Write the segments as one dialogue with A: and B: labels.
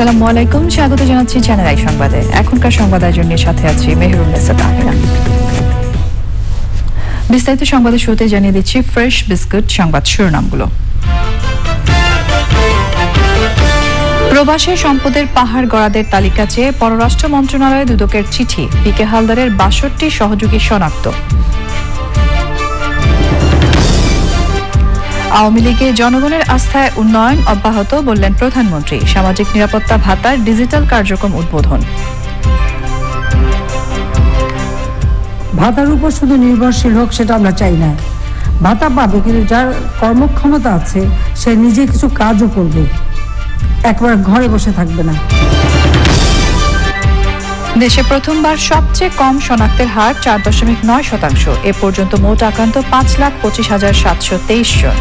A: আসসালামু আলাইকুম, স্বাগত জানাচ্ছি চ্যানেল আই সংবাদে। এখনকার সংবাদ আয়োজনের সাথে আছি মেহেরুন্নেসা তাহেরা। বিস্তারিত সংবাদের শুরুতে জানিয়ে দিচ্ছি ফ্রেশ বিস্কুট সংবাদ শিরোনামগুলো। প্রবাসী সম্পদের পাহাড় গড়াদের তালিকা চেয়ে পররাষ্ট্র মন্ত্রণালয়ে দুদকের চিঠি, পিকে হালদারের ৬২ সহযোগী শনাক্ত। আওয়ামী লীগে জনগণের আস্থায় উন্নয়ন অব্যাহত, বললেন প্রধানমন্ত্রী। সামাজিক নিরাপত্তা ভাতার ডিজিটাল কার্যক্রম উদ্বোধন।
B: ভাতার উপর শুধু নির্ভরশীল হোক সেটা আমরা চাই না। ভাতা পাবে, কিন্তু যার কর্মক্ষমতা আছে সে নিজে কিছু কাজও করবে, একবার ঘরে বসে থাকবে না।
A: দেশে প্রথমবার সবচেয়ে কম শনাক্তের হার ৪.৯%। এ পর্যন্ত মোট আক্রান্ত ৫,২৫,৭২৩ জন।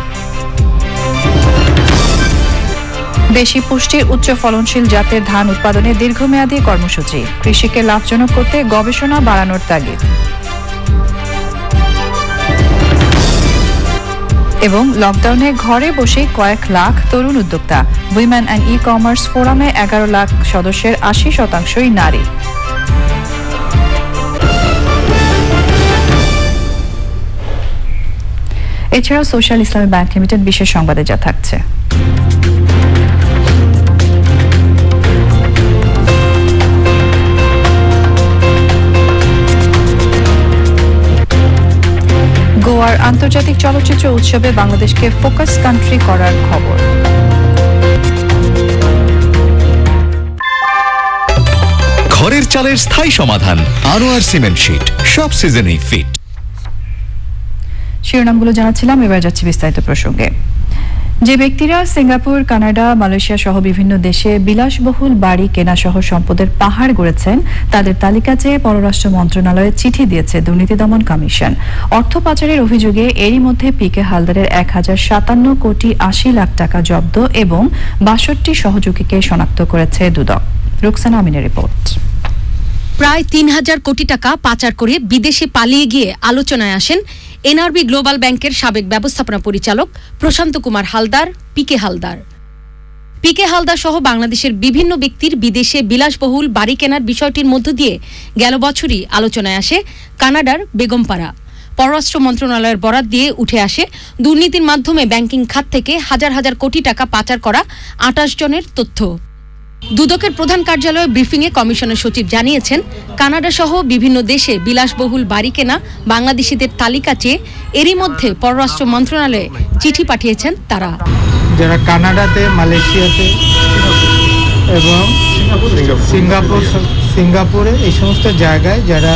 A: বেশি পুষ্টির উচ্চ ফলনশীল জাতের ধান উৎপাদনে দীর্ঘমেয়াদী কর্মসূচি, কৃষিকে লাভজনক করতে গবেষণা বাড়ানোর তাগিদ। এবং লকডাউনে ঘরে বসে কয়েক লাখ তরুণ উদ্যোক্তা। উইমেন অ্যান্ড ই কমার্স ফোরামে ১১ লাখ সদস্যের ৮০% নারী। এছাড়াও সোশ্যাল ইসলামী ব্যাংক লিমিটেড বিশেষ সংবাদে যা থাকছে। গোয়ার আন্তর্জাতিক চলচ্চিত্র উৎসবে বাংলাদেশকে ফোকাস কান্ট্রি করার খবর।
C: ঘরের চালের স্থায়ী সমাধান আনোয়ার সিমেন্ট শীট, সব সিজনেই ফিট।
A: শিরোনামগুলো জানাচ্ছিলাম, এবার যাচ্ছি বিস্তারিত প্রসঙ্গে। যে ব্যক্তিরা সিঙ্গাপুর, কানাডা, মালয়েশিয়া সহ বিভিন্ন দেশে বিলাসবহুল বাড়ি কেনা সহ সম্পদের পাহাড় গড়েছেন, তাদের তালিকা চেয়ে পররাষ্ট্র মন্ত্রণালয়ে চিঠি দিয়েছে দুর্নীতি দমন কমিশন। অর্থ পাচারের অভিযোগে এরই মধ্যে পিকে হালদারের ১,০৫৭ কোটি ৮০ লাখ টাকা জব্দ এবং ৬২ সহযোগীকে শনাক্ত করেছে দুদক। রুকসানা আমিনের রিপোর্ট।
D: প্রায় ৩,০০০ কোটি টাকা পাচার করে বিদেশে পালিয়ে গিয়ে আলোচনায় আসেন এনআরবি গ্লোবাল ব্যাংকের সাবেক ব্যবস্থাপনা পরিচালক প্রশান্ত কুমার হালদার, পিকে হালদার। পিকে হালদার সহ বাংলাদেশের বিভিন্ন ব্যক্তির বিদেশে বিলাসবহুল বাড়ি কেনার বিষয়টির মধ্য দিয়ে গেল বছরই আলোচনায় আসে কানাডার বেগমপাড়া। পররাষ্ট্র মন্ত্রণালয়ের বরাত দিয়ে উঠে আসে দুর্নীতির মাধ্যমে ব্যাংকিং খাত থেকে হাজার হাজার কোটি টাকা পাচার করা ২৮ জনের তথ্য। দুদকের প্রধান কার্যালয়ে ব্রিফিংয়ে কমিশনের সচিব জানিয়েছেন, কানাডা সহ বিভিন্ন দেশে বিলাসবহুল বাড়ি কেনা বাংলাদেশিদের তালিকা চেয়ে এরই মধ্যে পররাষ্ট্র মন্ত্রণালয়ে চিঠি পাঠিয়েছেন তারা।
E: যারা কানাডাতে, মালয়েশিয়াতে এবং সিঙ্গাপুরে এই সমস্ত জায়গায় যারা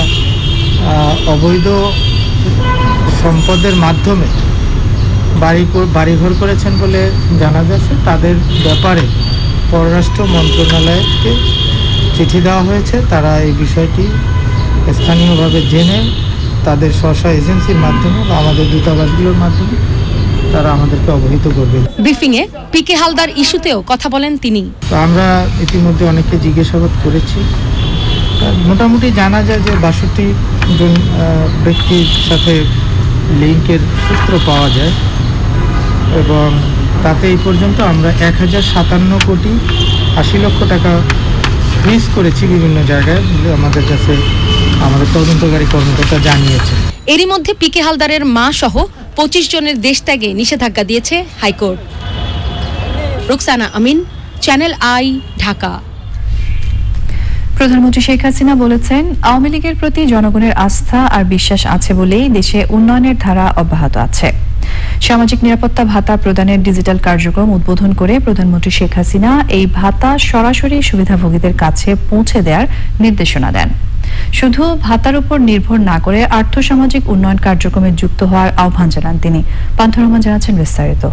E: অবৈধ সম্পদের মাধ্যমে বাড়িঘর করেছেন বলে জানা যাচ্ছে, তাদের ব্যাপারে পররাষ্ট্র মন্ত্রণালয়কে চিঠি দেওয়া হয়েছে। তারা এই বিষয়টি স্থানীয়ভাবে জেনে তাদের স্ব এজেন্সির মাধ্যমে বা আমাদের দূতাবাসগুলোর মাধ্যমে তারা আমাদেরকে অবহিত করবে।
D: ব্রিফিংয়ে পিকে হালদার ইস্যুতেও কথা বলেন তিনি।
E: তো আমরা ইতিমধ্যে অনেককে জিজ্ঞাসাবাদ করেছি। মোটামুটি জানা যায় যে ৬২ জন ব্যক্তির সাথে লিঙ্কের সূত্র পাওয়া যায় এবং তাতে এই পর্যন্ত আমরা ১,০৫৭ কোটি ৮০ লক্ষ টাকা ফ্রিজ করেছি বিভিন্ন জায়গায়, আমাদের কাছে আমাদের তদন্তকারী কর্মকর্তা জানিয়েছে।
D: এরই মধ্যে পিকে হালদারের মা সহ ২৫ জনের দেশ ত্যাগে নিষেধাজ্ঞা দিয়েছে হাইকোর্ট। রুকসানা আমিন, চ্যানেল আই, ঢাকা।
A: প্রধানমন্ত্রী শেখ হাসিনা বলেছেন, আওয়ামী লীগের প্রতি জনগণের আস্থা আর বিশ্বাস আছে বলেই দেশে উন্নয়নের ধারা অব্যাহত আছে। সামাজিক নিরাপত্তা ভাতা প্রদানের ডিজিটাল কার্যক্রম উদ্বোধন করে প্রধানমন্ত্রী শেখ হাসিনা এই ভাতা সরাসরি সুবিধাভোগীদের কাছে পৌঁছে দেওয়ার নির্দেশনা দেন। শুধু ভাতার উপর নির্ভর না করে আর্থসামাজিক উন্নয়ন কার্যক্রমে যুক্ত হওয়ার আহ্বান জানান তিনি। পান্থ রহমান জানাচ্ছেন বিস্তারিত।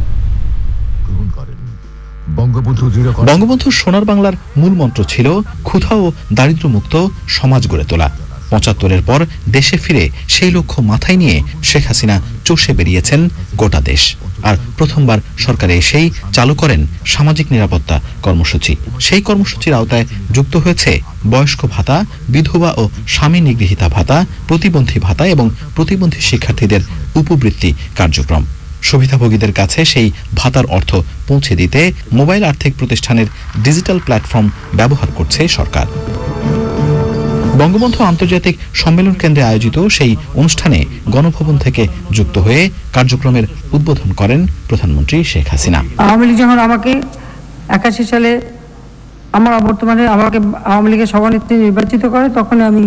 F: বঙ্গবন্ধুর সোনার বাংলার মূল মন্ত্র ছিল ক্ষুধা ও দারিদ্র্যমুক্ত সমাজ গড়ে তোলা। ৭৫-এর পর দেশে ফিরে সেই লক্ষ্য মাথায় নিয়ে শেখ হাসিনা চষে বেরিয়েছেন গোটা দেশ। আর প্রথমবার সরকারে এসেই চালু করেন সামাজিক নিরাপত্তা কর্মসূচি। সেই কর্মসূচির আওতায় যুক্ত হয়েছে বয়স্ক ভাতা, বিধবা ও স্বামী নিগৃহীতা ভাতা, প্রতিবন্ধী ভাতা এবং প্রতিবন্ধী শিক্ষার্থীদের উপবৃত্তি কার্যক্রম। সুবিধাভোগীদের কাছে সেই ভাতার অর্থ পৌঁছে দিতে মোবাইল আর্থিক প্রতিষ্ঠানের ডিজিটাল প্ল্যাটফর্ম ব্যবহার করছে সরকার। বঙ্গবন্ধু আন্তর্জাতিক সম্মেলন কেন্দ্রে আয়োজিত সেই অনুষ্ঠানে গণভবন থেকে যুক্ত হয়ে কার্যক্রমের উদ্বোধন করেন প্রধানমন্ত্রী শেখ হাসিনা।
B: আওয়ামী লীগ যখন আমাকে 81 সালে বর্তমানে আমাকে আওয়ামী লীগের সভানেত্রী নির্বাচিত করে, তখন আমি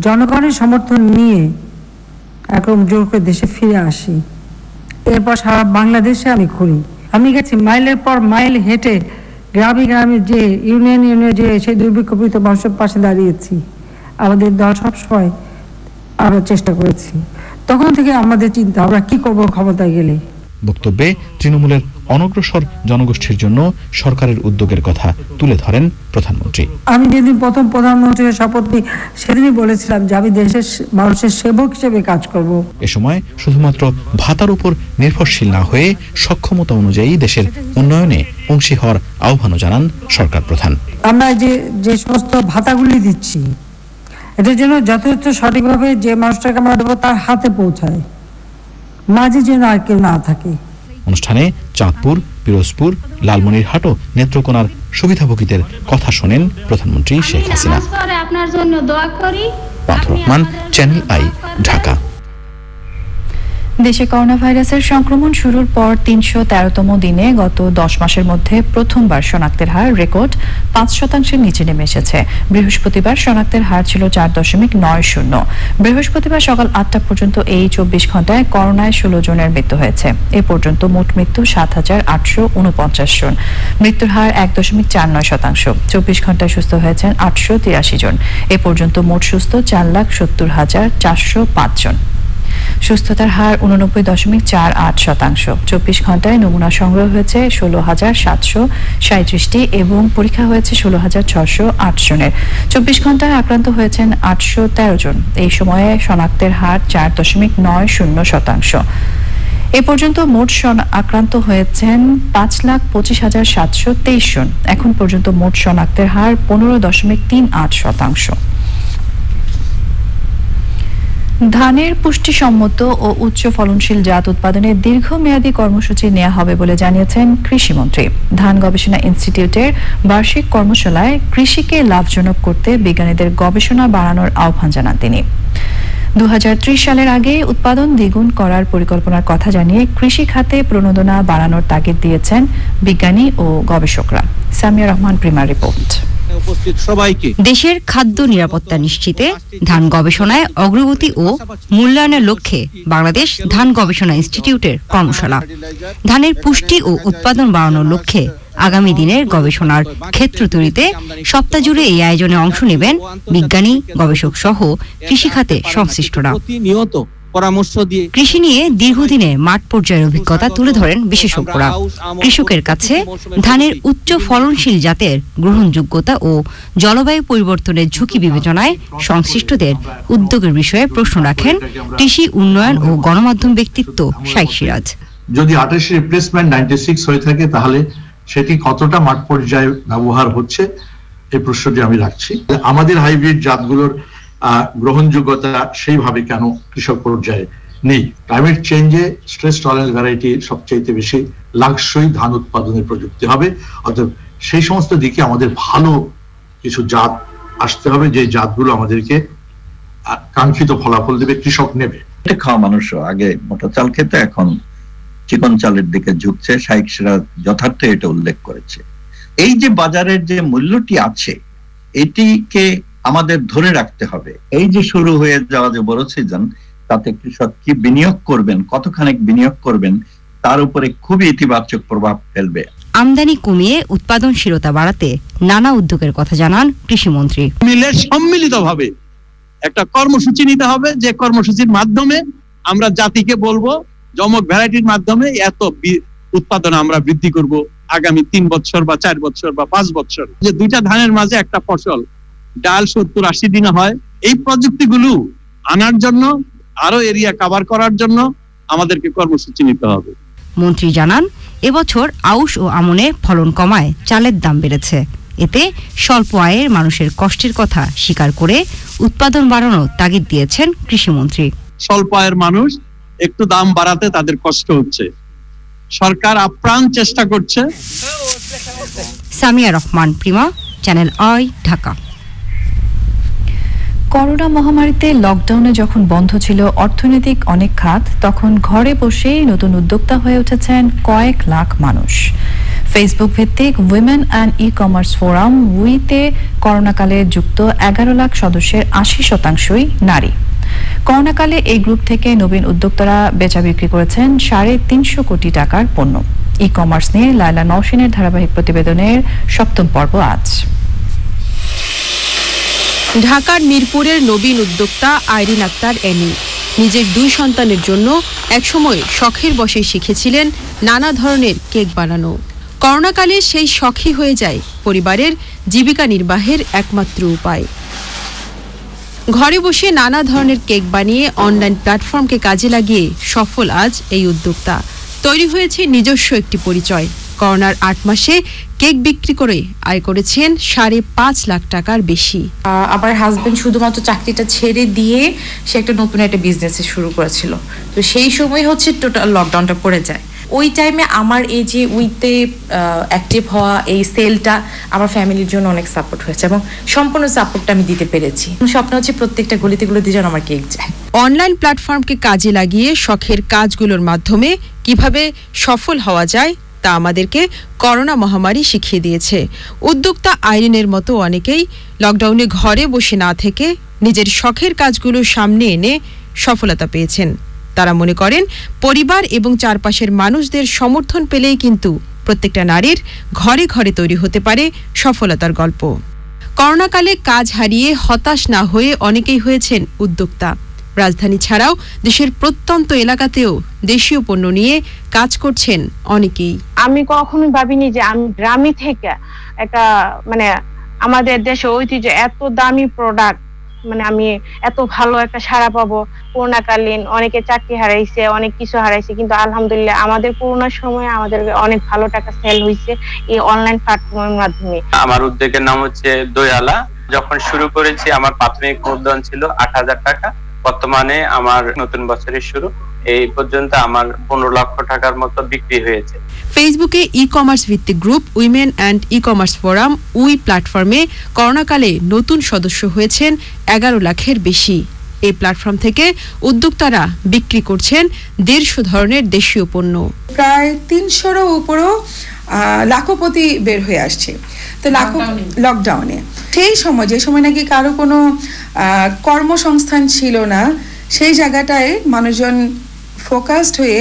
B: জনগণের সমর্থন নিয়ে একরকম জোর করে দেশে ফিরে আসি। এরপর সারা বাংলাদেশে আমি ঘুরি। আমি গেছি মাইলের পর মাইল হেঁটে গ্রামে গ্রামে যে ইউনিয়নে যে সেই দুর্ভিক্ষপীড়িত মানুষের পাশে দাঁড়িয়েছি। আমাদের দল সবসময় আমরা চেষ্টা করেছি। তখন থেকে আমাদের চিন্তা আমরা কি করব ক্ষমতায় গেলে।
F: বক্তব্যে তৃণমূলের অনগ্রসর জনগোষ্ঠীর জন্য সরকারের উদ্যোগের কথা তুলে ধরেন প্রধানমন্ত্রী।
B: আমি যেদিন প্রথম প্রধানমন্ত্রীর শপথ নিই সেদিনই বলেছিলাম যে আমি দেশের মানুষের সেবক হিসেবে কাজ করব।
F: এ সময় শুধুমাত্র ভাতার উপর নির্ভরশীল না হয়ে সক্ষমতা অনুযায়ী দেশের উন্নয়নে অংশী হওয়ার আহ্বানও জানান সরকার প্রধান।
B: আমরা যে সমস্ত ভাতাগুলি দিচ্ছি এটার জন্য যথাযথ সঠিকভাবে যে মানুষটাকে আমরা দেবো তার হাতে পৌঁছায়, মাঝে যেন আর কেউ না থাকে।
F: অনুষ্ঠানে চাঁদপুর, পিরোজপুর, লালমনিরহাট ও নেত্রকোনার সুবিধাভোগীদের কথা শোনেন প্রধানমন্ত্রী শেখ হাসিনা।
G: আপনার জন্য দোয়া করি।
F: পান্থ রহমান, চ্যানেল আই, ঢাকা।
A: দেশে করোনা ভাইরাসের সংক্রমণ শুরুর পর ৩১৩তম দিনে গত ১০ মাসের মধ্যে প্রথমবার শনাক্তের হার রেকর্ড ৫% নিচে নেমে এসেছে। বৃহস্পতিবার শনাক্তের হার ছিল ৪.৯০। বৃহস্পতিবার সকাল ৮টা পর্যন্ত এই ২৪ ঘন্টায় করোনায় ১৬ জনের মৃত্যু হয়েছে। এ পর্যন্ত মোট মৃত্যু ৭,৮৪৯ জন। মৃত্যুর হার ১.৪৯%। ২৪ ঘন্টায় সুস্থ হয়েছেন ৮৮৩ জন। এ পর্যন্ত মোট সুস্থ ৪,৭০,৪০৫ জন। সুস্থতার হার ৮৯.৪৮%। ২৪ ঘন্টায় নমুনা সংগ্রহ হয়েছে ১৬,৭৩৭টি এবং পরীক্ষা হয়েছে ১৬,৬০৮ জনের। ২৪ ঘন্টায় আক্রান্ত হয়েছেন ৮১৩ জন। এই সময়ে শনাক্তের হার ৪.৯০%। এ পর্যন্ত মোট আক্রান্ত হয়েছেন ৫,২৫,৭২৩ জন। এখন পর্যন্ত মোট শনাক্তের হার ১৫.৩৮%। ধানের পুষ্টিসম্মত ও উচ্চ ফলনশীল জাত উৎপাদনের দীর্ঘমেয়াদী কর্মসূচি নেওয়া হবে বলে জানিয়েছেন কৃষিমন্ত্রী। ধান গবেষণা ইনস্টিটিউটের বার্ষিক কর্মশালায় কৃষিকে লাভজনক করতে বিজ্ঞানীদের গবেষণা বাড়ানোর আহ্বান জানান তিনি। ২০৩০ সালের আগে উৎপাদন দ্বিগুণ করার পরিকল্পনার কথা জানিয়ে কৃষি খাতে প্রণোদনা বাড়ানোর তাগিদ দিয়েছেন বিজ্ঞানী ও গবেষকরা। সামিয়া রহমান, প্রিমার রিপোর্ট।
H: দেশের খাদ্য নিরাপত্তা নিশ্চিতে ধান গবেষণায় অগ্রগতি ও মূল্যায়নের লক্ষ্যে বাংলাদেশ ধান গবেষণা ইনস্টিটিউটের কর্মশালা। ধানের পুষ্টি ও উৎপাদন বাড়ানোর লক্ষ্যে আগামী দিনের গবেষণার ক্ষেত্র তৈরিতে সপ্তাহ জুড়ে এই আয়োজনে অংশ নেবেন বিজ্ঞানী, গবেষক সহ কৃষি খাতে সংশ্লিষ্টরা। কৃষি নিয়ে দীর্ঘদিনের মাঠ পর্যায়ের অভিজ্ঞতা তুলে ধরেন বিশেষজ্ঞরা। কৃষকের কাছে ধানের উচ্চ ফলনশীল জাতের গ্রহণযোগ্যতা ও জলবায়ু পরিবর্তনের ঝুঁকি বিবেচনায় সংশ্লিষ্টদের উদ্যোগের বিষয়ে প্রশ্ন রাখেন কৃষি উন্নয়ন ও গণমাধ্যম ব্যক্তিত্ব শাইখ সিরাজ।
I: যদি 28 রিপ্লেসমেন্ট 96 হয়ে থাকে তাহলে সেটি কতটা মাঠ পর্যায়ে ব্যবহার হচ্ছে এই প্রশ্নটি আমি রাখছি। আমাদের হাইব্রিড জাতগুলোর গ্রহণযোগ্যতা সেইভাবে কেন কৃষক পর্যায়ে নেই? ক্লাইমেট চেঞ্জে স্ট্রেস টলারেন্ট ভ্যারাইটি সবচেয়ে বেশি লাক্সই ধান উৎপাদনের প্রযুক্তি হবে। অর্থাৎ সেই সমস্ত দিকে আমাদের ভালো কিছু জাত আসতে হবে, যে জাতগুলো আমাদেরকে কাঙ্ক্ষিত ফলাফল দেবে, কৃষক নেবে।
J: খাওয়া মানুষ আগে মোটা চাল খেতে, এখন চিকন চালের দিকে ঝুঁকছে। শাইখ সিরাজ যথার্থ এটা উল্লেখ করেছে। এই যে বাজারের যে মূল্যটি আছে এটিকে আমাদের ধরে রাখতে হবে। এই যে শুরু হয়ে যাওয়া যে বড় সিজন, তাতে কৃষক কি বিনিয়োগ করবেন, কতখানি বিনিয়োগ করবেন, তার উপরে খুবই ইতিবাচক প্রভাব ফেলবে।
H: আমদানি কমিয়ে উৎপাদনশীলতা বাড়াতে নানা উদ্যোগের কথা জানান কৃষিমন্ত্রী।
K: মিলে সম্মিলিতভাবে একটা কর্মসূচি নিতে হবে, যে কর্মসূচির মাধ্যমে আমরা জাতিকে বলবো জমক ভ্যারাইটির মাধ্যমে এত উৎপাদন আমরা বৃদ্ধি করব আগামী 3 বছর বা 4 বছর বা 5 বছর। যে দুইটা ধানের মাঝে একটা ফসল ডাল 70-80 দিনে হয়, এই প্রযুক্তিগুলো আনার জন্য, আরো এরিয়া কভার করার জন্য আমাদেরকে কর্মসূচি নিতে হবে।
H: মন্ত্রী জানান, এবছর আউশ ও আমনে ফলন কমায় চালের দাম বেড়েছে। এতে স্বল্প আয়ের মানুষের কষ্টের কথা স্বীকার করে উৎপাদন বাড়ানোর তাগিদ দিয়েছেন কৃষিমন্ত্রী।
K: স্বল্প আয়ের মানুষ একটু দাম বাড়াতে তাদের কষ্ট হচ্ছে। সরকার আপ্রাণ চেষ্টা করছে।
H: Samia Rahman, Prima, channel I, Dhaka.
A: Corona মহামারীতে লকডাউনে যখন বন্ধ ছিল অর্থনৈতিক অনেক খাত, তখন ঘরে বসেই নতুন উদ্যোক্তা হয়ে উঠেছেন কয়েক লাখ মানুষ। ফেসবুক ভিত্তিক women and e commerce forum উইতে করোনাকালে যুক্ত 11 লাখ সদস্যের 80% নারী। করোনাকালে এই গ্রুপ থেকে নবীন উদ্যোক্তারা বেচা বিক্রি করেছেন 350 কোটি টাকার পণ্য। ই কমার্স নিয়ে লায়লা নওশিনের ধারাবাহিক প্রতিবেদনের 7ম পর্ব আজ।
D: ঢাকার মিরপুরের নবীন উদ্যোক্তা আইরিন আক্তার এনি নিজের 2 সন্তানের জন্য একসময় শখের বশে শিখেছিলেন নানা ধরনের কেক বানানো। করোনাকালে সেই শখই হয়ে যায় পরিবারের জীবিকা নির্বাহের একমাত্র উপায়। ঘরে বসে নানা ধরনের কেক বানিয়ে অনলাইন প্ল্যাটফর্মকে কাজে লাগিয়ে সফল আজ এই উদ্যোক্তা। তৈরি হয়েছে নিজস্ব একটি পরিচয়। করোনার 8 মাসে কেক বিক্রি করে আয় করেছেন 5.5 লাখ টাকার বেশি।
L: আমার হাজবেন্ড শুধুমাত্র চাকরিটা ছেড়ে দিয়ে সে একটা নতুন একটা বিজনেস শুরু করেছিল। তো সেই সময় হচ্ছে টোটাল লকডাউনটা পড়ে যায়। ওই টাইমে আমার এই যে উইতে অ্যাক্টিভ হওয়া, এই সেলটা আমার ফ্যামিলির জন্য অনেক সাপোর্ট হয়েছে এবং সম্পূর্ণ সাপোর্টটা আমি দিতে পেরেছি। স্বপ্ন হচ্ছে প্রত্যেকটা গলিতে গলিতে যেন আমার কেক যায়।
D: অনলাইন প্ল্যাটফর্মকে কাজে লাগিয়ে শখের কাজগুলোর মাধ্যমে কিভাবে সফল হওয়া যায় তা আমাদেরকে করোনা মহামারী শিখিয়ে দিয়েছে। উদ্যোক্তা আইরিনের মতো অনেকেই লকডাউনে ঘরে বসে না থেকে নিজের শখের কাজগুলো সামনে এনে সফলতা পেয়েছেন। তারা মনে করেন পরিবার এবং চারপাশের মানুষদের সমর্থন পেলেই কিন্তু প্রত্যেকটা নারীর ঘরে ঘরে তৈরি হতে পারে সফলতার গল্প। করোনাকালে কাজ হারিয়ে হতাশ না হয়ে অনেকেই হয়েছেন উদ্যোক্তা। রাজধানী ছাড়াও দেশের প্রত্যন্ত এলাকাতেও দেশীয় পণ্য নিয়ে কাজ করছেন অনেকেই।
G: আমি কখনোই ভাবিনি যে আমি গ্রামে থেকে একটা আমাদের দেশে ঐতিহ্য এত দামি প্রোডাক্ট আমি এত ভালো একটা সাড়া পাবো। করোনাকালীন অনেকে চাকরি হারাইছে, অনেক কিছু হারাইছে, কিন্তু আলহামদুলিল্লাহ আমাদের করোনার সময় আমাদের অনেক ভালো টাকা সেল হয়েছে এই অনলাইন প্ল্যাটফর্মের মাধ্যমে।
M: আমার উদ্যোগের নাম হচ্ছে দয়ালা। যখন শুরু করেছি আমার প্রাথমিক মূলধন ছিল 8,000 টাকা। বর্তমানে আমার নতুন বছরের শুরু এই পর্যন্ত আমার 15 লক্ষ টাকার মতো বিক্রি হয়েছে।
D: ফেসবুকে ই কমার্স ভিত্তিক group women and e commerce forum we প্ল্যাটফর্মে করোনাকালে নতুন সদস্য হয়েছেন 11 লাখের বেশি। এই প্ল্যাটফর্ম থেকে উদ্যোক্তারা বিক্রি করছেন 150 ধরনের দেশীয় পণ্য।
N: প্রায় 300-এরও উপরও লাখপতি বের হয়ে আসছে। তো লকডাউনে সেই সময়, যে সময় নাকি কারো কোনো কর্মসংস্থান ছিল না, সেই জায়গাটায় মানুষজন ফোকাসড হয়ে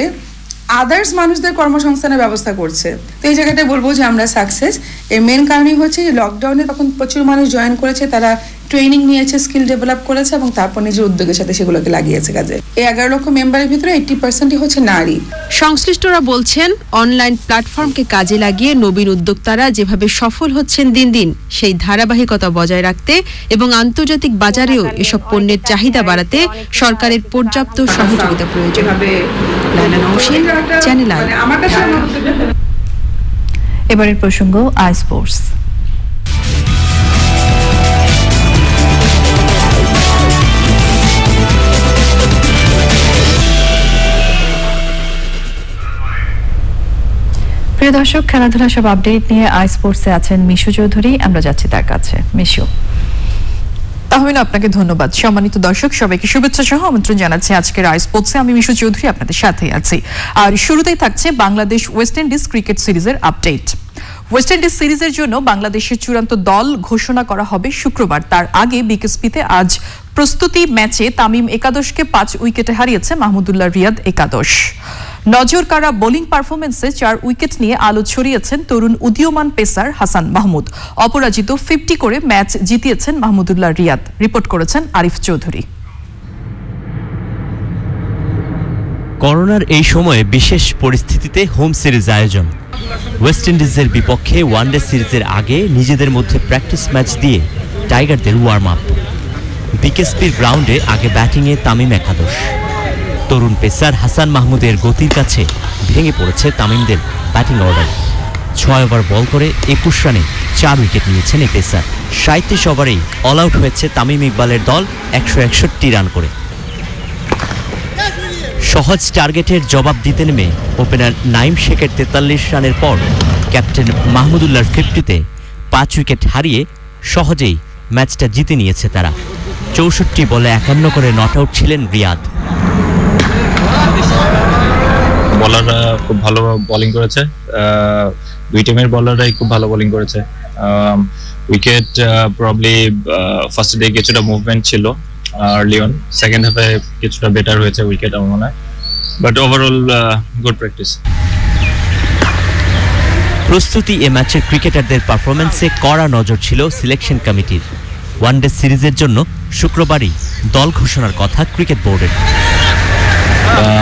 N: আদার্স মানুষদের কর্মসংস্থানের ব্যবস্থা করছে। তো এই জায়গাটায় বলবো যে আমরা সাকসেস। এর মেন কারণই হচ্ছে যে লকডাউনে তখন প্রচুর মানুষ জয়েন করেছে, তারা ট্রেনিং নিয়েছে, স্কিল ডেভেলপ করেছে এবং তারপর নিজের উদ্যোগের সাথে সেগুলোকে লাগিয়েছে কাজে। এই 11 লক্ষ মেম্বারের ভিতরে 80%ই হচ্ছে নারী।
D: সংশ্লিষ্টরা বলছেন অনলাইন প্ল্যাটফর্মকে কাজে লাগিয়ে নবীন উদ্যোক্তারা যেভাবে সফল হচ্ছেন দিন দিন, সেই ধারাবাহিকতা বজায় রাখতে এবং আন্তর্জাতিক বাজারেও এসব পণ্যের চাহিদা বাড়াতে সরকারের পর্যাপ্ত সহযোগিতা প্রয়োজন। Laila Nowshin, channel I.
A: এবারের প্রসঙ্গ আই স্পোর্টস। প্রিয় দর্শক, খেলাধুলা সব আপডেট নিয়ে আই স্পোর্টসে আছেন মিশু চৌধুরী। আমরা যাচ্ছি তার কাছে। মিশু।
O: তাহমিনা, আপনাকে ধন্যবাদ। সম্মানিত দর্শক, সবাইকে শুভেচ্ছা সহ আমন্ত্রণ জানাচ্ছি আজকের আই স্পোর্টসে। আমি মিশু চৌধুরী আপনাদের সাথে আছি। আর শুরুতেই থাকছে বাংলাদেশ ওয়েস্ট ইন্ডিজ ক্রিকেট সিরিজের আপডেট। ওয়েস্ট ইন্ডিজ সিরিজের জন্য বাংলাদেশের চূড়ান্ত দল ঘোষণা করা হবে শুক্রবার। তার আগে বিকেএসপিতে আজ প্রস্তুতি ম্যাচে তামিম একাদশকে 5 উইকেটে হারিয়েছে মাহমুদুল্লাহ রিয়াদ একাদশ। নজর কাড়া বোলিং পারফরমেন্সে 4 উইকেট নিয়ে আলো ছড়িয়েছেন তরুণ উদীয়মান পেসার হাসান মাহমুদ। অপরাজিত 50 করে ম্যাচ জিতিয়েছেন মাহমুদুল্লাহ রিয়াদ। রিপোর্ট করেছেন আরিফ চৌধুরী।
P: করোনার এই সময়ে বিশেষ পরিস্থিতিতে হোম সিরিজ আয়োজন। ওয়েস্ট ইন্ডিজের বিপক্ষে ওয়ানডে সিরিজের আগে নিজেদের মধ্যে প্র্যাকটিস ম্যাচ দিয়ে টাইগারদের ওয়ার্ম আপ। বিকেএসপির গ্রাউন্ডে আগে ব্যাটিংয়ে তামিম একাদশ। তরুণ পেসার হাসান মাহমুদের গতির কাছে ভেঙে পড়েছে তামিমদের ব্যাটিং অর্ডার। 6 ওভার বল করে 21 রানে 4 উইকেট নিয়েছেন এই পেসার। 37 ওভারেই অল আউট হয়েছে তামিম ইকবালের দল 161 রান করে। সহজ টার্গেটের জবাব দিতে নেমে ওপেনার নাইম শেখের 43 রানের পর ক্যাপ্টেন মাহমুদুল্লাহর 50-তে 5 উইকেট হারিয়ে সহজেই ম্যাচটা জিতে নিয়েছে তারা। 64 বলে 51 করে নট আউট ছিলেন রিয়াদ।
Q: বলাররা খুব ভালো বোলিং করেছে, দুই টিমের বলাররাই খুব ভালো বোলিং করেছে। উইকেট প্রবলি ফার্স্ট ডে কিছুটা মুভমেন্ট ছিল আর্লি অন, সেকেন্ড হাফে কিছুটা বেটার হয়েছে উইকেট আমার মনে হয়, বাট ওভারঅল গুড প্র্যাকটিস।
P: প্রস্তুতি এ ম্যাচের ক্রিকেটারদের পারফরম্যান্সে কড়া নজর ছিল সিলেকশন কমিটির। ওয়ানডে সিরিজের জন্য শুক্রবারই দল ঘোষণার কথা ক্রিকেট বোর্ডের।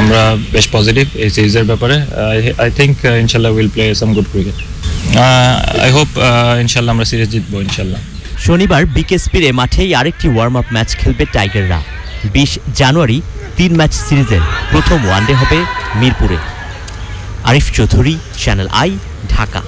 Q: আমরা বেশ পজিটিভ এই সিরিজের ব্যাপারে। আই থিংক ইনশাল্লাহ will play some good cricket. I hope ইনশাল্লাহ আমরা সিরিজ জিতবো ইনশাল্লাহ।
P: শনিবার বিকেএসপির এ মাঠেই আরেকটি ওয়ার্ম আপ ম্যাচ খেলবে টাইগাররা। 20 জানুয়ারি 3 ম্যাচ সিরিজের প্রথম ওয়ানডে হবে মিরপুরে। আরিফ চৌধুরী, চ্যানেল আই, ঢাকা।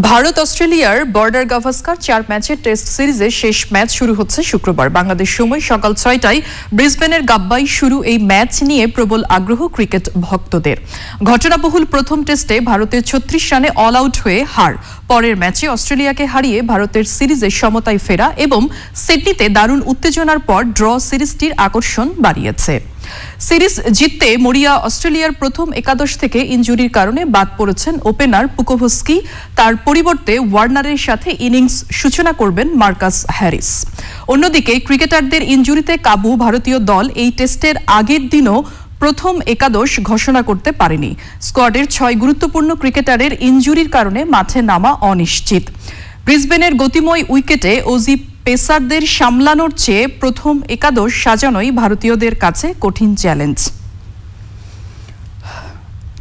O: ভারত অস্ট্রেলিয়ার বর্ডার গাভাস্কার 4 ম্যাচের টেস্ট সিরিজের শেষ ম্যাচ শুরু হচ্ছে শুক্রবার বাংলাদেশ সময় সকাল 6টায় ব্রিসবেনের গাব্বায় শুরু এই ম্যাচ নিয়ে প্রবল আগ্রহ ক্রিকেট ভক্তদের। ঘটনাবহুল প্রথম টেস্টে ভারতের 36 রানে অল আউট হয়ে হার। পরের ম্যাচে অস্ট্রেলিয়াকে হারিয়ে ভারতের সিরিজে সমতায় ফেরা এবং সিডনিতে দারুণ উত্তেজনার পর ড্র সিরিজটির আকর্ষণ বাড়িয়েছে। সিরিজ জিততে মরিয়া অস্ট্রেলিয়ার প্রথম একাদশ থেকে ইনজুরির কারণে বাদ পড়েছেন ওপেনার পুকোভস্কি। তার পরিবর্তে ওয়ার্নারের সাথে ইনিংস সূচনা করবেন মার্কাস হ্যারিস। অন্যদিকে ক্রিকেটারদের ইনজুরিতে কাবু ভারতীয় দল এই টেস্টের আগের দিনও প্রথম একাদশ ঘোষণা করতে পারেনি। স্কোয়াডের 6 গুরুত্বপূর্ণ ক্রিকেটারের ইনজুরির কারণে মাঠে নামা অনিশ্চিত। ব্রিসবেনের গতিময় উইকেটে অজি পেসারদের সামলানোর চেয়ে প্রথম একাদশ সাজানোই ভারতীয়দের কাছে কঠিন চ্যালেঞ্জ।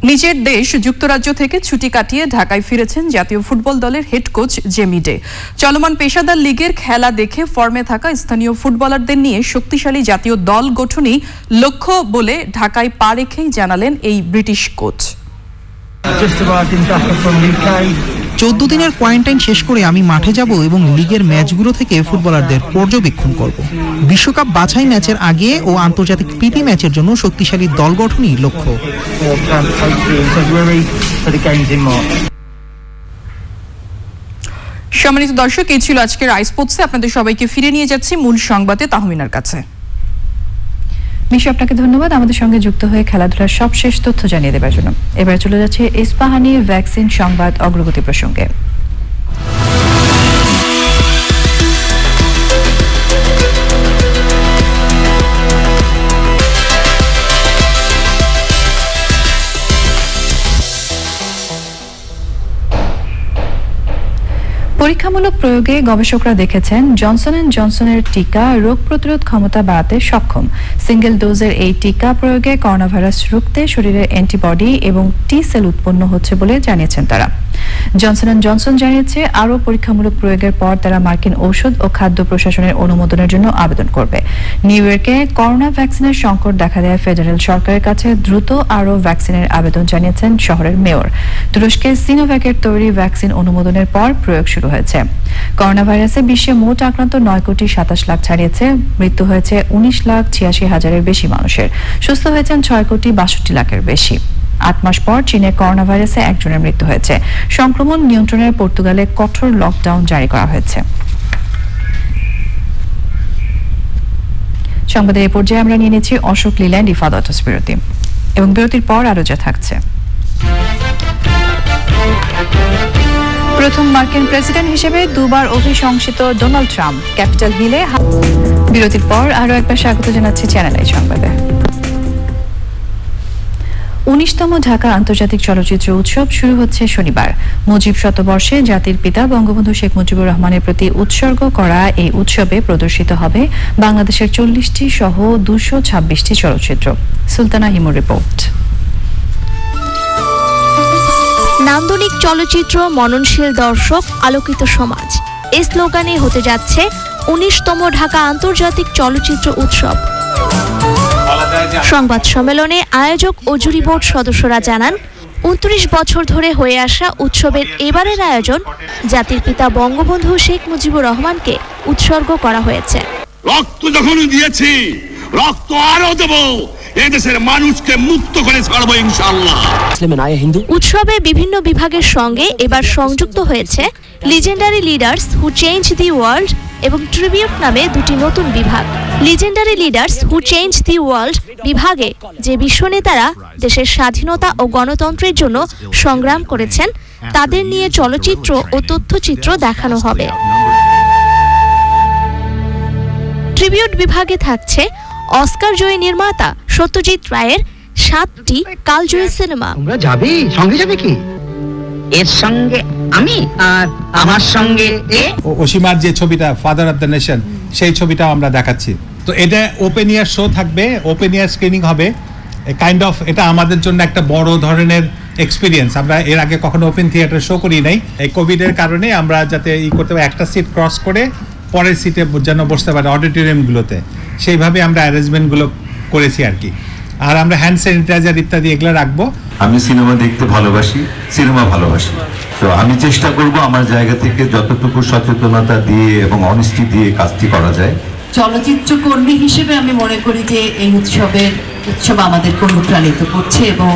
O: নিজের দেশ যুক্তরাজ্য থেকে ছুটি কাটিয়ে ঢাকায় ফিরেছেন জাতীয় ফুটবল দলের হেড কোচ জেমি ডে। চলমান পেশাদার লিগের খেলা দেখে ফর্মে থাকা স্থানীয় ফুটবলারদের নিয়ে শক্তিশালী জাতীয় দল গঠনই লক্ষ্য বলে ঢাকায় পা রেখেই জানালেন এই ব্রিটিশ কোচ।
E: 14 দিনের কোয়ারেন্টাইন শেষ করে আমি মাঠে যাব এবং লিগের ম্যাচগুলো থেকে ফুটবলারদের পর্যবেক্ষণ করব। বিশ্বকাপ বাছাই ম্যাচের আগে ও আন্তর্জাতিক প্রীতি ম্যাচের জন্য শক্তিশালী দল গঠনই লক্ষ্য।
O: সম্মানিত দর্শক, এই ছিল আজকের আই স্পোর্টসে। আপনাদের সবাইকে ফিরে নিয়ে যাচ্ছি মূল সংবাদে তাহমিনার কাছে।
A: মিশু, আপনাকে ধন্যবাদ আমাদের সঙ্গে যুক্ত হয়ে খেলাধুলার সবশেষ তথ্য জানিয়ে দেওয়ার জন্য। এবার চলে যাচ্ছে ইস্পাহানি ভ্যাকসিন সংবাদ অগ্রগতি প্রসঙ্গে। পরীক্ষামূলক প্রয়োগে গবেষকরা দেখেছেন জনসন অ্যান্ড জনসনের টিকা রোগ প্রতিরোধ ক্ষমতা বাড়াতে সক্ষম। সিঙ্গেল ডোজের এই টিকা প্রয়োগে করোনাভাইরাস রুখতে শরীরে অ্যান্টিবডি এবং টি সেল উৎপন্ন হচ্ছে বলে জানিয়েছেন তারা। জনসন অ্যান্ড জনসন জানিয়েছে আরও পরীক্ষামূলক প্রয়োগের পর তারা মার্কিন ঔষধ ও খাদ্য প্রশাসনের অনুমোদনের জন্য আবেদন করবে। নিউ ইয়র্কে করোনা ভ্যাকসিনের সংকট দেখা দেয় ফেডারেল সরকারের কাছে দ্রুত আরও ভ্যাকসিনের আবেদন জানিয়েছেন শহরের মেয়র। তুরস্কে সিনোভ্যাকের তৈরি ভ্যাকসিন অনুমোদনের পর প্রয়োগ শুরু হয়েছে। করোনা ভাইরাসে বিশ্বে মোট আক্রান্ত 9,27,00,000 ছাড়িয়েছে। মৃত্যু হয়েছে 19,86,000-এর বেশি মানুষের। সুস্থ হয়েছেন 6,62,00,000-এর বেশি। 8 মাস পর চীনে করোনা ভাইরাসে একজনের মৃত্যু হয়েছে। সংক্রমণ নিয়ন্ত্রণে পর্তুগালে কঠোর লকডাউন জারি করা হয়েছে। সংবাদের এই পর্যায়ে আমরা নিয়ে নিচ্ছি অশোক লিল্যান্ড ইফাদত বিরতি, এবং বিরতির পর আরো যা থাকছে। প্রথম মার্কিন প্রেসিডেন্ট হিসেবে দুবার অভিশংসিত ডোনাল্ড ট্রাম্প ক্যাপিটাল হিলে। বিরতির পর আরো একবার স্বাগত জানাচ্ছি চ্যানেল আই সংবাদে। 19তম ঢাকা আন্তর্জাতিক চলচ্চিত্র উৎসব শুরু হচ্ছে শনিবার। মুজিব শতবর্ষে জাতির পিতা বঙ্গবন্ধু শেখ মুজিবুর রহমানের প্রতি উৎসর্গ করা এই উৎসবে প্রদর্শিত হবে বাংলাদেশের 40টি সহ 226টি চলচ্চিত্র। সুলতানা হিমুর রিপোর্ট।
R: নান্দনিক চলচ্চিত্র, মননশীল দর্শক, আলোকিত সমাজ, এই স্লোগানে হতে যাচ্ছে 19তম ঢাকা আন্তর্জাতিক চলচ্চিত্র উৎসব। সংবাদ সম্মেলনে আয়োজক ও জুরি বোর্ড সদস্যরা জানান, 29 বছর ধরে হয়ে আসা উৎসবের এবারের আয়োজন জাতির পিতা বঙ্গবন্ধু শেখ মুজিবুর রহমানকে উৎসর্গ করা হয়েছে।
S: রক্ত যখন দিয়েছি, রক্ত আরো দেব, এদেশের মানুষকে মুক্ত করে ছাড়বো ইনশাআল্লাহ।
R: উৎসবে বিভিন্ন বিভাগের সঙ্গে এবার সংযুক্ত হয়েছে legendary leaders who change the world এবং ট্রিবিউট নামে দুটি নতুন বিভাগ। Legendary leaders who change the world বিভাগে যে বিশ্ব নেতারা দেশের স্বাধীনতা ও গণতন্ত্রের জন্য সংগ্রাম করেছেন তাদের নিয়ে চলচ্চিত্র ও তথ্যচিত্র দেখানো হবে। ট্রিবিউট বিভাগে থাকছে অস্কার জয়ী নির্মাতা সত্যজিৎ রায়ের 7টি কালজয়ী সিনেমা।
T: তোমরা যাবে সঙ্গে যাবে কি? এর সঙ্গে আমি আর আমার সঙ্গে
U: অসীমার যে ছবিটা ফাদার অফ দ্য নেশন, সেই ছবিটাও আমরা দেখাচ্ছি। তো এটা ওপেন ইয়ার শো থাকবে, ওপেন ইয়ার স্ক্রিনিং হবে। কাইন্ড অফ এটা আমাদের জন্য একটা বড় ধরনের এক্সপিরিয়েন্স। আমরা এর আগে কখনো ওপেন থিয়েটার শো করি নাই। এই কোভিডের কারণে আমরা যাতে করতে পারি, একটা সিট ক্রস করে পরের সিটে যেন বসতে পারে অডিটোরিয়ামগুলোতে, সেইভাবে আমরা অ্যারেঞ্জমেন্টগুলো করেছি আর কি। আর আমরা হ্যান্ড স্যানিটাইজার ইত্যাদি এগুলো রাখবো।
V: আমি সিনেমা দেখতে ভালোবাসি, সিনেমা ভালোবাসি, তো আমি চেষ্টা করব আমার জায়গা থেকে যতটুকু সচেতনতা দিয়ে এবং অনেস্টি দিয়ে কাজটি করা যায়।
W: চলচ্চিত্র কর্মী হিসেবে আমি মনে করি যে এই উৎসব আমাদেরকে অনুপ্রাণিত করছে এবং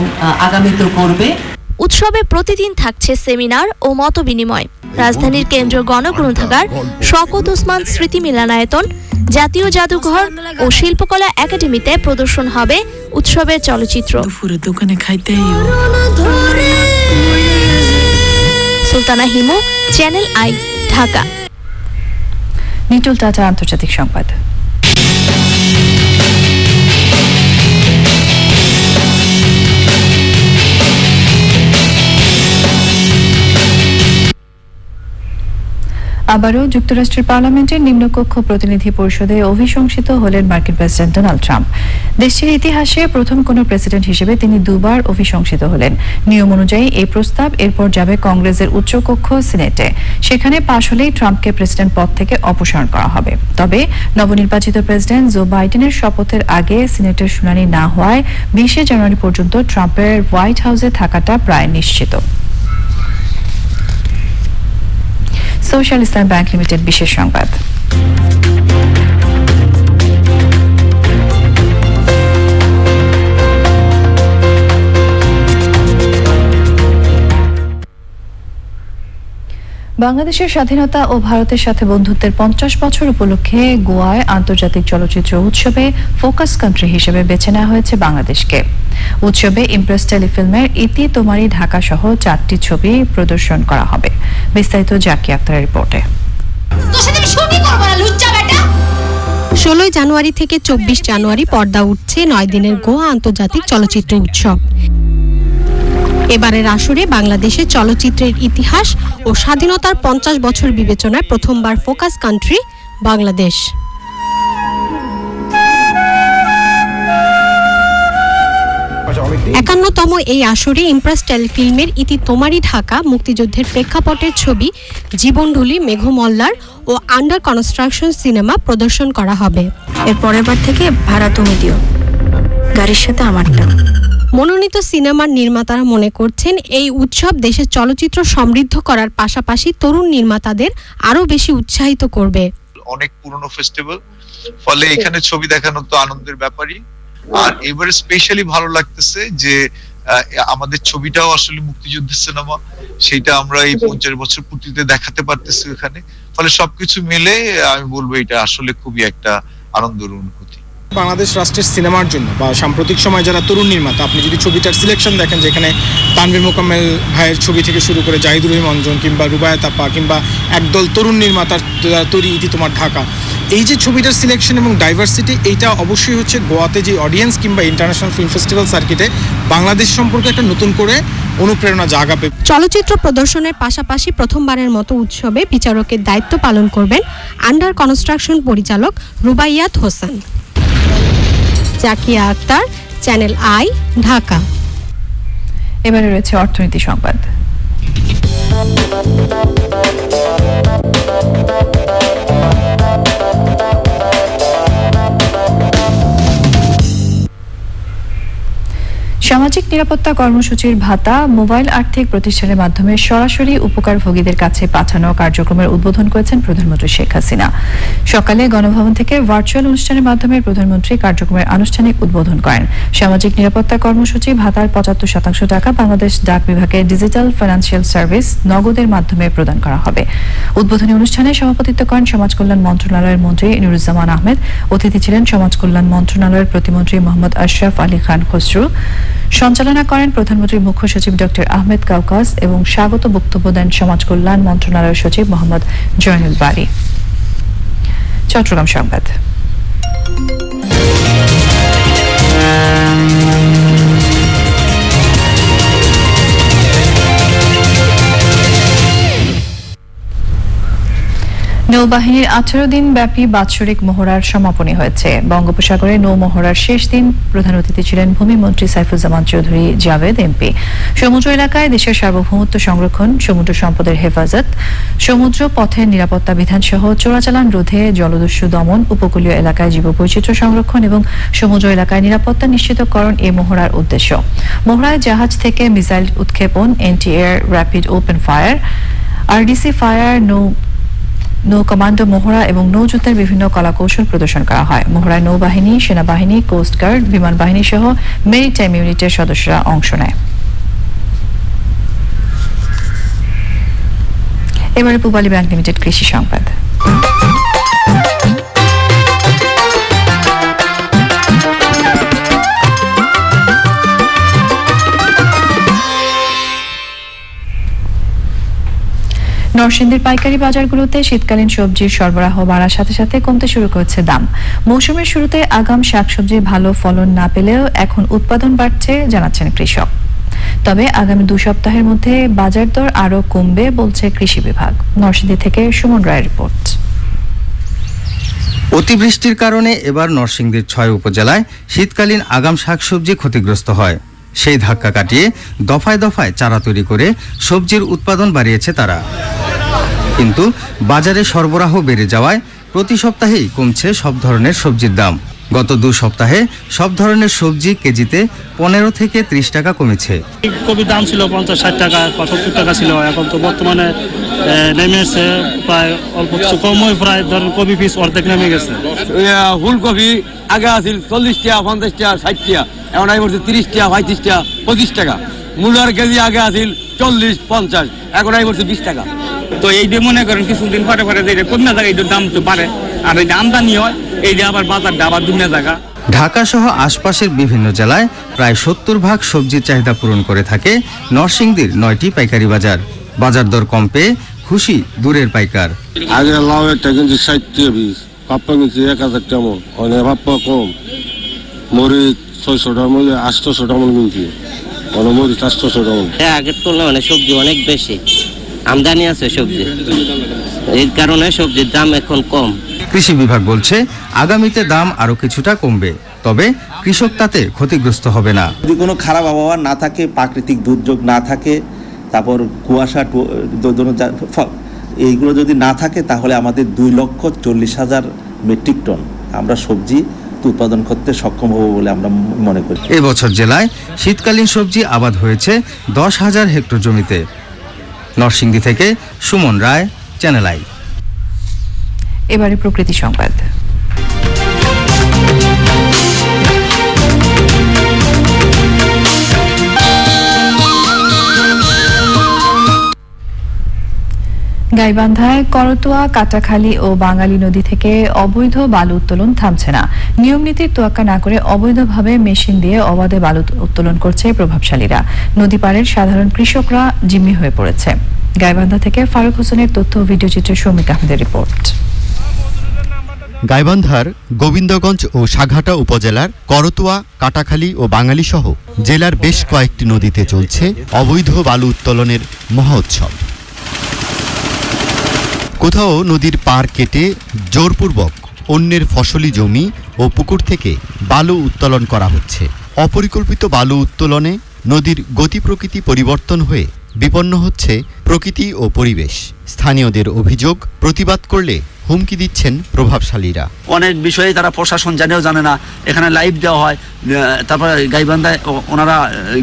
W: আগামীতেও করবে।
R: উৎসবে প্রতিদিন থাকছে সেমিনার ও মতবিনিময়। রাজধানীর কেন্দ্রীয় গণগ্রন্থাগার, শওকত ওসমান স্মৃতি মিলনায়তন, জাতীয় জাদুঘর ও শিল্পকলা একাডেমিতে প্রদর্শন হবে উৎসবের চলচ্চিত্র। সুলতানা হিমু, চ্যানেল আই, ঢাকা।
A: নিটুল টাটা, আন্তর্জাতিক সংবাদ। আবারও যুক্তরাষ্ট্রের পার্লামেন্টের নিম্নকক্ষ প্রতিনিধি পরিষদে অভিশংসিত হলেন মার্কিন প্রেসিডেন্ট ডোনাল্ড ট্রাম্প। দেশটির ইতিহাসে প্রথম কোনো প্রেসিডেন্ট হিসেবে তিনি দুবার অভিশংসিত হলেন। নিয়ম অনুযায়ী এই প্রস্তাব এরপর যাবে কংগ্রেসের উচ্চকক্ষ সিনেটে। সেখানে পাশ হলেই ট্রাম্পকে প্রেসিডেন্ট পদ থেকে অপসারণ করা হবে। তবে নবনির্বাচিত প্রেসিডেন্ট জো বাইডেনের শপথের আগে সিনেটের শুনানি না হওয়ায় 20 জানুয়ারি পর্যন্ত ট্রাম্পের হোয়াইট হাউসে থাকাটা প্রায় নিশ্চিত। সোশ্যাল ইসলাম ব্যাংক লিমিটেড বিশেষ সংবাদ। বাংলাদেশের স্বাধীনতা ও ভারতের সাথে বন্ধুত্বের 50 বছর উপলক্ষে গোয়ায় আন্তর্জাতিক চলচ্চিত্র উৎসবে ফোকাস কান্ট্রি হিসেবে বেছে নেওয়া হয়েছে বাংলাদেশকে। উৎসবে ইমপ্রেস টেলিফিল্মের ইতি তোমারি ঢাকা সহ 4টি ছবি প্রদর্শন করা হবে। বিস্তারিত জাকি আক্তারের রিপোর্টে।
D: 16 জানুয়ারি থেকে 24 জানুয়ারি পর্দা উঠছে 9 দিনের গোয়া আন্তর্জাতিক চলচ্চিত্র উৎসব। এবারের আসরে বাংলাদেশের চলচ্চিত্রের ইতিহাস ও স্বাধীনতার 50 বছর বিবেচনায় প্রথমবার ফোকাস কান্ট্রি বাংলাদেশ। 51তম এই আসরে ইমপ্রেস টেলিফিল্মের ইতি তোমারি ঢাকা মুক্তিযুদ্ধের প্রেক্ষাপটের ছবি জীবনঢুলি, মেঘমল্লার ও আন্ডার কনস্ট্রাকশন সিনেমা প্রদর্শন করা হবে।
X: এর পরের বার থেকে ভাড়া তুমি দিও, গাড়ির সাথে আমারটা।
D: মনোনীত সিনেমার নির্মাতারা মনে করছেন এই উৎসব দেশের চলচ্চিত্র সমৃদ্ধ করার পাশাপাশি তরুণ নির্মাতাদের আরো বেশি উৎসাহিত করবে।
Y: অনেক পুরনো ফেস্টিভ্যাল, ফলে এখানে ছবি দেখানো তো আনন্দের ব্যাপারই। আর এবারে স্পেশালি ভালো লাগতেছে যে আমাদের ছবিটাও আসলে মুক্তিযুদ্ধের সিনেমা, সেটা আমরা এই 50 বছর পূর্তিতে দেখাতে পারতেছি এখানে। ফলে সবকিছু মিলে আমি বলবো এটা আসলে খুবই একটা আনন্দের অনুভূতি।
Z: বাংলাদেশ রাষ্ট্রের সিনেমার জন্য বা সাম্প্রতিক সময় যারা তরুণ নির্মাতা, আপনি যদি ছবিটার সিলেকশন দেখেন, যেখানে তানভীর মোকাম্মেল ভাইয়ের ছবি থেকে শুরু করে জাহিদুর রহিম অঞ্জন কিংবা রুবায়াত আপা কিংবা একদল তরুণ নির্মাতার তৈরি ইতি তোমার ঢাকা, এই যে ছবিটার সিলেকশন এবং ডাইভার্সিটি, এইটা অবশ্যই হচ্ছে গোয়াতে যে অডিয়েন্স কিংবা ইন্টারন্যাশনাল ফিল্ম ফেস্টিভ্যাল সার্কিটে বাংলাদেশ সম্পর্কে একটা নতুন করে অনুপ্রেরণা জাগাবে।
D: চলচ্চিত্র প্রদর্শনের পাশাপাশি প্রথমবারের মতো উৎসবে বিচারকের দায়িত্ব পালন করবেন আন্ডার কনস্ট্রাকশন পরিচালক রুবাইয়াত হোসেন। জাকিয়া আক্তার, চ্যানেল আই, ঢাকা।
A: এবারে রয়েছে অর্থনীতি সংবাদ। সামাজিক নিরাপত্তা কর্মসূচির ভাতা মোবাইল আর্থিক প্রতিষ্ঠানের মাধ্যমে সরাসরি উপকারভোগীদের কাছে পাঠানো কার্যক্রমের উদ্বোধন করেছেন প্রধানমন্ত্রী শেখ হাসিনা। সকালে গণভবন থেকে ভার্চুয়াল অনুষ্ঠানের মাধ্যমে প্রধানমন্ত্রী কার্যক্রমের আনুষ্ঠানিক উদ্বোধন করেন। সামাজিক নিরাপত্তা কর্মসূচি ভাতার ৭৫% টাকা বাংলাদেশ ডাক বিভাগের ডিজিটাল ফাইন্যান্সিয়াল সার্ভিস নগদের মাধ্যমে প্রদান করা হবে। উদ্বোধনী অনুষ্ঠানে সভাপতিত্ব করেন সমাজ কল্যাণ মন্ত্রণালয়ের মন্ত্রী নুরুজ্জামান আহমেদ। অতিথি ছিলেন সমাজ কল্যাণ মন্ত্রণালয়ের প্রতিমন্ত্রী মোহাম্মদ আশরাফ আলী খান খসরু। সঞ্চালনা করেন প্রধানমন্ত্রীর মুখ্য সচিব ডক্টর আহমেদ কাউকাস এবং স্বাগত বক্তব্য দেন সমাজ কল্যাণ মন্ত্রণালয়ের সচিব মোহাম্মদ জয়নুল বারী। চট্টগ্রাম সংবাদ। নৌবাহিনীর 18 দিন ব্যাপী বাৎসরিক মহড়ার সমাপনী হয়েছে। বঙ্গোপসাগরে নৌ মহড়ার শেষ দিন প্রধান অতিথি ছিলেন ভূমিমন্ত্রী সাইফুজ্জামান চৌধুরী জাভেদ এমপি। সমুদ্র এলাকায় দেশের সার্বভৌমত্ব সংরক্ষণ, সমুদ্র সম্পদের হেফাজত, সমুদ্র পথের নিরাপত্তা বিধান সহ চোরাচালান রোধে, জলদস্যু দমন, উপকূলীয় এলাকায় জীববৈচিত্র্য সংরক্ষণ এবং সমুদ্র এলাকায় নিরাপত্তা নিশ্চিতকরণ এই মহড়ার উদ্দেশ্য। মহড়ায় জাহাজ থেকে মিসাইল উৎক্ষেপণ, anti air rapid open fire, RDC fire, নৌ কমান্ডো মহড়া এবং নৌযুদ্ধের বিভিন্ন কলাকৌশল প্রদর্শন করা হয়। মহড়ায় নৌবাহিনী, সেনাবাহিনী, কোস্টগার্ড, বিমান বাহিনী সহ মেরিটাইম ইউনিটের সদস্যরা অংশ নেয়। এবারে পূবালী ব্যাংক লিমিটেড কৃষি সংবাদ। নরসিংদীর পাইকারি বাজারগুলোতে শীতকালীন সবজির সরবরাহ বাড়ার সাথে সাথে কমতে শুরু করেছে দাম। মৌসুমের শুরুতে আগাম শাকসবজির ভালো ফলন না পেলেও এখন উৎপাদন বাড়ছে জানাচ্ছেন কৃষক। তবে আগামী 2 সপ্তাহের মধ্যে বাজার দর আরো কমবে বলছে কৃষি বিভাগ। নরসিংদী থেকে সুমন রায়ের রিপোর্ট।
B: অতিবৃষ্টির কারণে এবার নরসিংদীর 6 উপজেলায় শীতকালীন আগাম শাকসবজি ক্ষতিগ্রস্ত হয়। সেই ধাক্কা কাটিয়ে দফায় দফায় চারা তৈরি করে সবজির উৎপাদন বাড়িয়েছে তারা। কিন্তু বাজারে সরবরাহ বেড়ে যাওয়ায় প্রতি সপ্তাহেই কমছে সব ধরনের সবজির দাম। গত 2 সপ্তাহে সব ধরনের সবজি কেজিতে 15 থেকে 30 টাকা কমেছে।
C: কপির দাম ছিল 50-60 টাকা, 70 টাকা ছিল, এখন তো বর্তমানে নেমে এসে প্রায় অল্প কিছু কম, প্রায় ধরেন কপি পিস অর্ধেক নেমে গেছে।
F: ফুলকপি আগে আছিল 40 টাকা, 50 টাকা, 60 টাকা, এখন আই পড়ছে 30 টাকা, 35 টাকা, 25 টাকা। মূলার কেজি আগে আছিল 40-50, এখন আই পড়ছে 20 টাকা।
C: তো এই যে মনে করেন কিছুদিন পরে পরে যে কমে যায়, এইটার দাম তো বাড়ে, আর এই যে আমদানি হয়, এই যে আবার বাজারটা আবার দুনিয়া জায়গা।
B: ঢাকা সহ আশপাশের বিভিন্ন জেলায় প্রায় 70% সবজির চাহিদা পূরণ করে থাকে নরসিংদীর 9টি পাইকারি বাজার। বাজার দর কম পেয়ে খুশি দূরের পাইকার।
F: আগে লাউ একটা কিন্তু 60 টাকা পিস, পাপ্পা কিন্তু 1000 টাকা মন, অনেক পাপ্পা কম। মরিচ 600 টাকা মন, 800 টাকা মন কিনছি, অনেক মরিচ 800 টাকা মন।
I: আগের তুলনায় মানে সবজি অনেক বেশি আমদানি আছে সবজি, এই কারণে সবজির দাম এখন কম।
B: কৃষি বিভাগ বলছে আগামীতে দাম আরো কিছুটা কমবে, তবে কৃষক তাতে ক্ষতিগ্রস্ত হবে না।
J: যদি কোনো খারাপ আবহাওয়া না থাকে, প্রাকৃতিক দুর্যোগ না থাকে, তারপর কুয়াশা এইগুলো যদি না থাকে, তাহলে আমাদের 2,40,000 মেট্রিক টন আমরা সবজি উৎপাদন করতে সক্ষম হব বলে আমরা মনে করি।
B: এবছর জেলায় শীতকালীন সবজি আবাদ হয়েছে 10,000 হেক্টর জমিতে। নরসিংদী থেকে সুমন রায়, চ্যানেল আই।
A: এবারে প্রকৃতি সংবাদ। গাইবান্ধায় করতোয়া, কাটাখালী ও বাঙালি নদী থেকে অবৈধ বালু উত্তোলন থামছে না। নিয়ম নীতির তোয়াক্কা না করে অবৈধভাবে মেশিন দিয়ে অবাধে বালু উত্তোলন করছে প্রভাবশালীরা। নদী পাড়ের সাধারণ কৃষকরা জিম্মি হয়ে পড়েছে। গাইবান্ধা থেকে ফারুক হোসেনের তথ্য ও ভিডিও চিত্রে শৌমিক আহমেদের রিপোর্ট।
K: গাইবান্ধার গোবিন্দগঞ্জ ও সাঘাটা উপজেলার করতোয়া, কাটাখালী ও বাঙালি সহ জেলার বেশ কয়েকটি নদীতে চলছে অবৈধ বালু উত্তোলনের মহোৎসব। কোথাও নদীর পাড় কেটে জোরপূর্বক অন্যের ফসলি জমি ও পুকুর থেকে বালু উত্তোলন করা হচ্ছে। অপরিকল্পিত বালু উত্তোলনে নদীর গতি প্রকৃতি পরিবর্তন হয়ে বিপন্ন হচ্ছে প্রকৃতি ও পরিবেশ। স্থানীয়দের অভিযোগ, প্রতিবাদ করলে হুমকি দিচ্ছেন প্রভাবশালীরা।
G: অনেক বিষয়ে তারা প্রশাসন জানেও জানে না, এখানে লাইভ দেওয়া হয়, তারপর গাইবান্ধায় ওনারা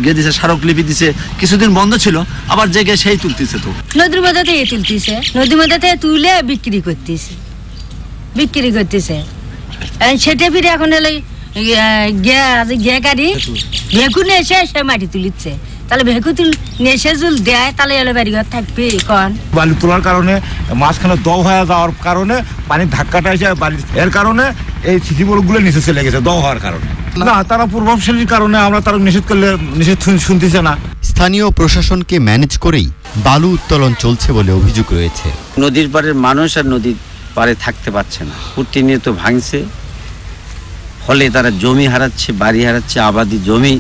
G: গিয়ে দিছে, স্মারকলিপি দিছে, কিছুদিন বন্ধ ছিল, আবার জেগে সেই তুলতেছে। তো
H: নদীর মধ্যে থেকে তুলতেছে, নদীর মধ্যে থেকে তুলে বিক্রি করতেছে সেটা ফিরে এখন এলে গাড়ি ভেকু নেছে সে মাটি তুলিচ্ছে, তাহলে ভেকু নেছে জুল দেয়, তাহলে এলে বাড়িঘর থাকবে। কন
L: বালু তোলার কারণে মাঝখানে দ হয়ে যাওয়ার কারণে পানির ধাক্কাটা এসে বালি, এর কারণে এই সিসিগুলো নিচে চলে গেছে দ হওয়ার কারণে। না, তারা প্রভাবশালীর কারণে আমরা তারা নিষেধ করলে নিষেধ শুনতেছে না।
K: স্থানীয় প্রশাসনকে ম্যানেজ করেই বালু উত্তোলন চলছে বলে অভিযোগ রয়েছে।
M: নদীর পাড়ের মানুষ আর নদীর পাড়ে থাকতে পারছে না, প্রতিনিয়ত ভাঙছে, ফলে তারা জমি হারাচ্ছে, বাড়ি হারাচ্ছে, আবাদি জমি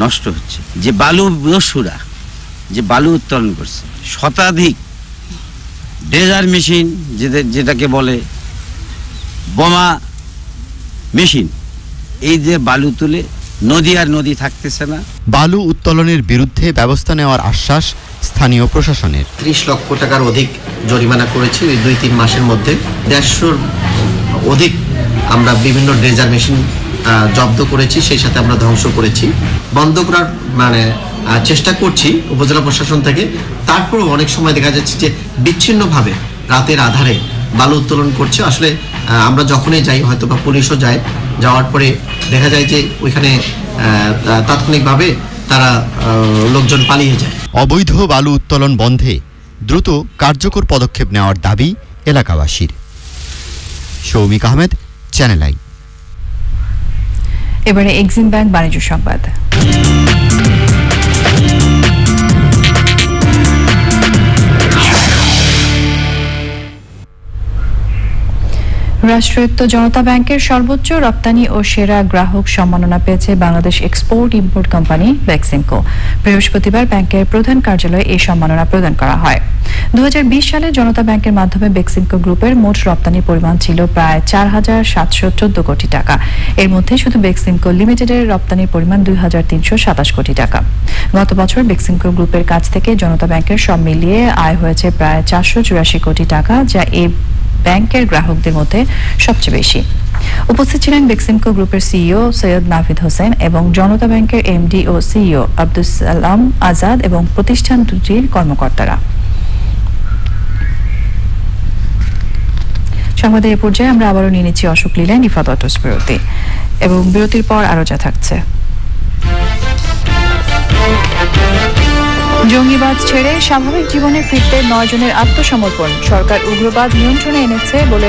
M: নষ্ট হচ্ছে। যে বালু বসুরা যে বালু উত্তোলন করছে, শতাধিক ড্রেজার মেশিন, যেটাকে বলে বোমা মেশিন, এই যে বালু তুলে নদী থাকতেছে না।
K: বালু উত্তোলনের বিরুদ্ধে ব্যবস্থা নেওয়ার আশ্বাস স্থানীয় প্রশাসনের।
N: 30 লক্ষ টাকার অধিক জরিমানা করেছি এই 2-3 মাসের মধ্যে। 150 অধিক আমরা বিভিন্ন ড্রেজার মেশিন জব্দ করেছি, সেই সাথে আমরা ধ্বংস করেছি। বন্ধ করার চেষ্টা করছি উপজেলা প্রশাসন থেকে, তারপরও অনেক সময় দেখা যাচ্ছে যে বিচ্ছিন্নভাবে রাতের আধারে বালু উত্তোলন করছে। আসলে আমরা যখনই যাই, হয়তো বা পুলিশও যায়, যাওয়ার পরে দেখা যায় যে ওইখানে তাৎক্ষণিকভাবে তারা লোকজন পালিয়ে যায়।
K: অবৈধ বালু উত্তোলন বন্ধে দ্রুত কার্যকর পদক্ষেপ নেওয়ার দাবি এলাকাবাসীর। Soumik Ahmed, channel I.
A: এবারে এক্সিম ব্যাংক বাণিজ্য সংবাদ। রাষ্ট্রায়ত্ত জনতা ব্যাংকের সর্বোচ্চ রপ্তানি ও সেরা গ্রাহক সম্মাননা পেয়েছে Bangladesh export import company Beximco. বৃহস্পতিবার ব্যাংকের প্রধান কার্যালয়ে এই সম্মাননা প্রদান করা হয়। 2020 সালে জনতা ব্যাংকের মাধ্যমে বেক্সিমকো গ্রুপের মোট রপ্তানির পরিমাণ ছিল প্রায় 4,714 কোটি টাকা। এর মধ্যে শুধু বেক্সিমকো লিমিটেডের রপ্তানির পরিমাণ 2,327 কোটি টাকা। গত বছর বেক্সিমকো গ্রুপের কাছ থেকে জনতা ব্যাংকের সব মিলিয়ে আয় হয়েছে প্রায় 484 কোটি টাকা, যা এই ব্যাংকের গ্রাহকদের মধ্যে সবচেয়ে বেশি। উপস্থিত ছিলেন বেক্সিমকো গ্রুপের সিইও সৈয়দ নাভিদ হোসেন এবং জনতা ব্যাংকের এমডি ও সিইও আব্দুস সালাম আজাদ এবং প্রতিষ্ঠান দুটির কর্মকর্তারা। সংবাদের এই পর্যায়ে আমরা আবারও নিয়ে নিচ্ছি অশোক লীলা নিফাত অটোস বিরতি, এবং বিরতির পর আরো যা থাকছে। জঙ্গিবাদ ছেড়ে স্বাভাবিক জীবনে ফিরতে 9 জনের আত্মসমর্পণ। সরকার উগ্রবাদ নিয়ন্ত্রণে এনেছে বলে